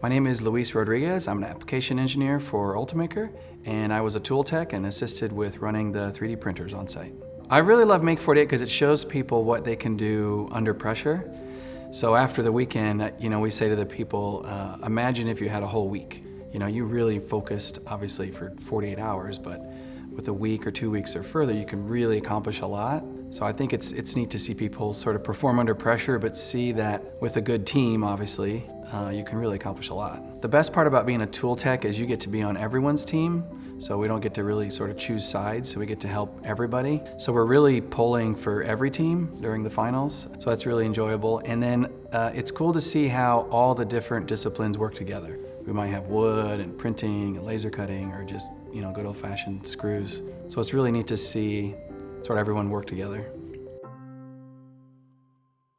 My name is Luis Rodriguez. I'm an application engineer for Ultimaker, and I was a tool tech and assisted with running the 3D printers on site. I really love Make48 because it shows people what they can do under pressure. So after the weekend, we say to the people, imagine if you had a whole week. You really focused, obviously, for 48 hours, but with a week or 2 weeks or further, you can really accomplish a lot. So I think it's neat to see people sort of perform under pressure, but see that with a good team, obviously, you can really accomplish a lot. The best part about being a tool tech is you get to be on everyone's team, so we don't get to really sort of choose sides, so we get to help everybody. So we're really pulling for every team during the finals, so that's really enjoyable. And then it's cool to see how all the different disciplines work together. We might have wood and printing and laser cutting, or just good old-fashioned screws. So it's really neat to see sort of everyone work together.